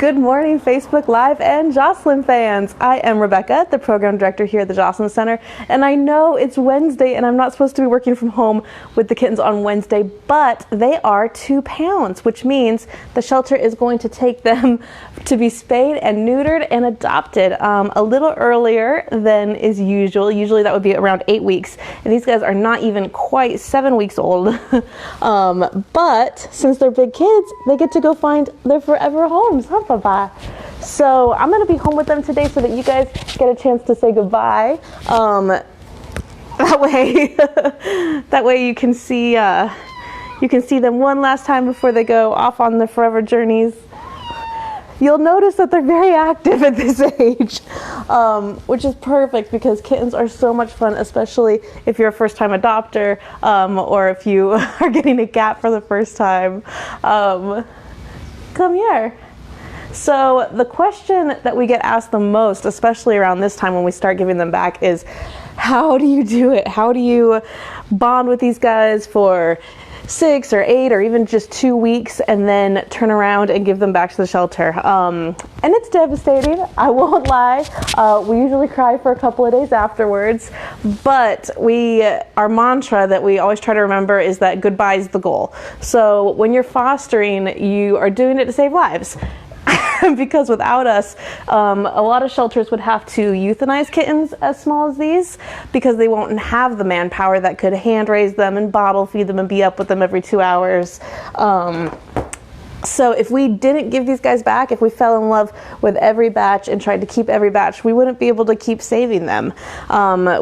Good morning, Facebook Live and Joslyn fans. I am Rebecca, the program director here at the Joslyn Center, and I know it's Wednesday and I'm not supposed to be working from home with the kittens on Wednesday, but they are 2 pounds, which means the shelter is going to take them to be spayed and neutered and adopted a little earlier than is usual. Usually that would be around 8 weeks, and these guys are not even quite 7 weeks old. But since they're big kids, they get to go find their forever homes, huh, Papa? So I'm going to be home with them today so that you guys get a chance to say goodbye. That way you can see them one last time before they go off on their forever journeys. You'll notice that they're very active at this age, which is perfect because kittens are so much fun, especially if you're a first-time adopter or if you are getting a cat for the first time. Come here. So the question that we get asked the most, especially around this time when we start giving them back, is how do you do it? How do you bond with these guys for 6 or 8 or even just 2 weeks and then turn around and give them back to the shelter? And it's devastating, I won't lie. We usually cry for a couple of days afterwards, but our mantra that we always try to remember is that goodbye is the goal. So when you're fostering, you are doing it to save lives. Because without us, a lot of shelters would have to euthanize kittens as small as these because they won't have the manpower that could hand raise them and bottle feed them and be up with them every 2 hours. So if we didn't give these guys back, if we fell in love with every batch and tried to keep every batch, we wouldn't be able to keep saving them.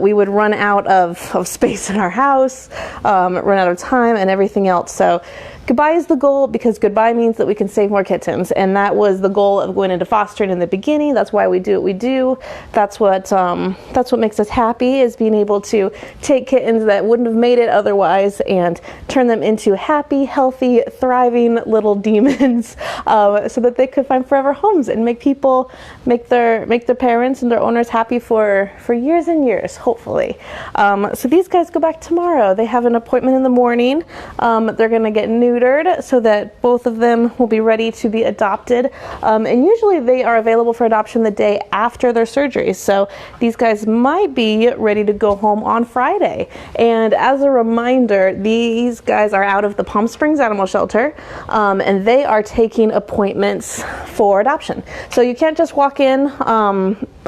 We would run out of space in our house, run out of time and everything else. So goodbye is the goal because goodbye means that we can save more kittens. And that was the goal of going into fostering in the beginning. That's why we do what we do. That's what makes us happy, is being able to take kittens that wouldn't have made it otherwise and turn them into happy, healthy, thriving little demons so that they could find forever homes and make their parents and their owners happy for years and years, hopefully. So these guys go back tomorrow. They have an appointment in the morning. They're going to get neutered so that both of them will be ready to be adopted. And usually they are available for adoption the day after their surgery. So these guys might be ready to go home on Friday. And as a reminder, these guys are out of the Palm Springs Animal Shelter, and they are taking appointments for adoption. So you can't just walk in,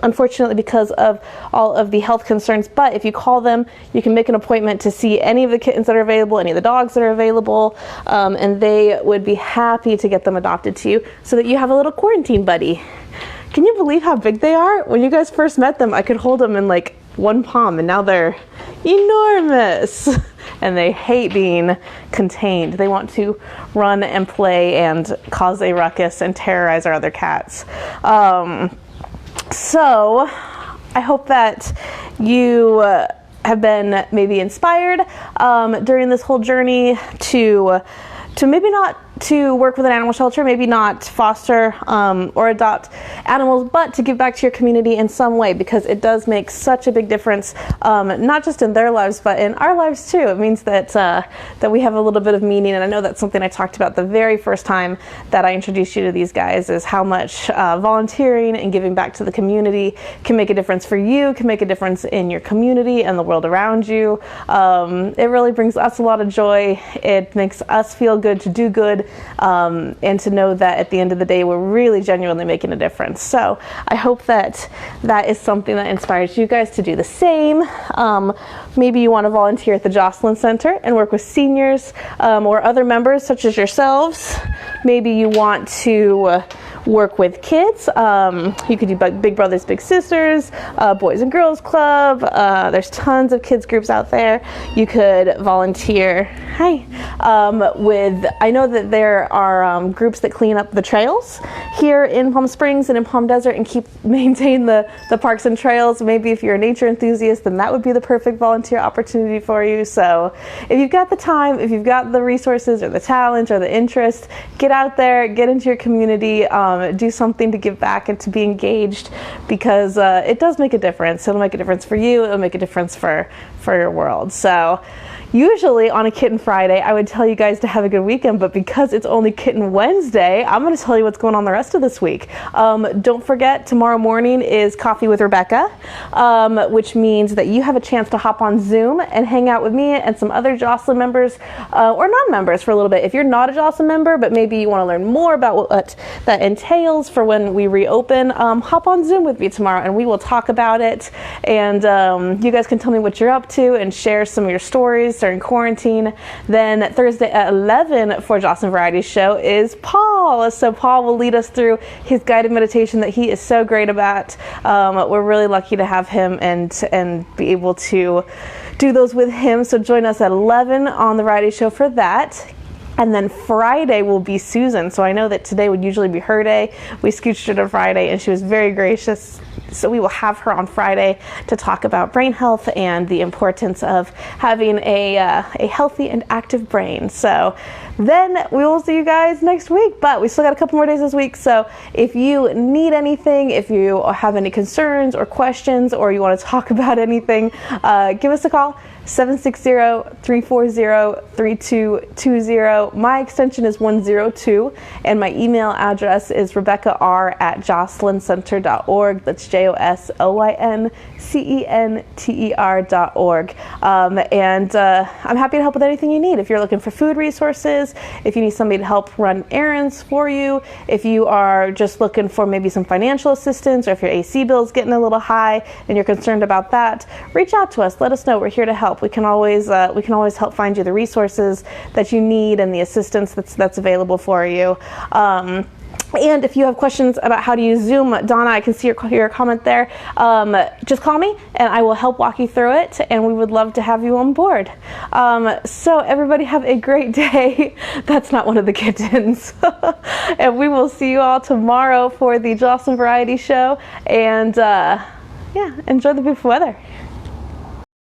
unfortunately, because of all of the health concerns. But if you call them, you can make an appointment to see any of the kittens that are available, any of the dogs that are available, and they would be happy to get them adopted to you so that you have a little quarantine buddy. Can you believe how big they are? When you guys first met them, I could hold them in like one palm, and now they're enormous. And they hate being contained. They want to run and play and cause a ruckus and terrorize our other cats. So I hope that you have been maybe inspired during this whole journey to maybe not to work with an animal shelter, maybe not foster or adopt animals, but to give back to your community in some way, because it does make such a big difference, not just in their lives, but in our lives too. It means that that we have a little bit of meaning, and I know that's something I talked about the very first time that I introduced you to these guys, is how much volunteering and giving back to the community can make a difference for you, can make a difference in your community and the world around you. It really brings us a lot of joy. It makes us feel good to do good. And to know that at the end of the day, we're really genuinely making a difference. So I hope that that is something that inspires you guys to do the same. Maybe you want to volunteer at the Joslyn Center and work with seniors or other members such as yourselves. Maybe you want to work with kids. You could do Big Brothers Big Sisters, Boys and Girls Club. There's tons of kids groups out there. You could volunteer with, I know that there are groups that clean up the trails here in Palm Springs and in Palm Desert and maintain the parks and trails. Maybe if you're a nature enthusiast, then that would be the perfect volunteer opportunity for you. So if you've got the time, if you've got the resources or the talent or the interest, get out there, get into your community. do something to give back and to be engaged, because it does make a difference. It'll make a difference for you. It'll make a difference for your world. So usually on a Kitten Friday, I would tell you guys to have a good weekend, but because it's only Kitten Wednesday, I'm going to tell you what's going on the rest of this week. Don't forget, tomorrow morning is Coffee with Rebecca, which means that you have a chance to hop on Zoom and hang out with me and some other Joslyn members, or non-members, for a little bit. If you're not a Joslyn member, but maybe you want to learn more about what that entails for when we reopen, hop on Zoom with me tomorrow and we will talk about it. And you guys can tell me what you're up to and share some of your stories during quarantine. Then Thursday at 11 for Joslyn Variety Show is Paul. So Paul will lead us through his guided meditation that he is so great about. We're really lucky to have him and be able to do those with him. So join us at 11 on the Variety Show for that. And then Friday will be Susan. So I know that today would usually be her day. We scooched her to Friday and she was very gracious. So we will have her on Friday to talk about brain health and the importance of having a healthy and active brain. So then we will see you guys next week, but we still got a couple more days this week. So if you need anything, if you have any concerns or questions, or you want to talk about anything, give us a call. 760-340-3220. My extension is 102, and my email address is rebeccar@joslyncenter.org. That's JOSLYNCENTER.org. And I'm happy to help with anything you need. If you're looking for food resources, if you need somebody to help run errands for you, if you are just looking for maybe some financial assistance, or if your AC bill's getting a little high and you're concerned about that, reach out to us. Let us know. We're here to help. We can always help find you the resources that you need and the assistance that's available for you. And if you have questions about how to use Zoom, Donna, I can see your comment there. Just call me and I will help walk you through it, and we would love to have you on board. So everybody have a great day. That's not one of the kittens. And we will see you all tomorrow for the Joslyn Variety Show. And yeah, enjoy the beautiful weather.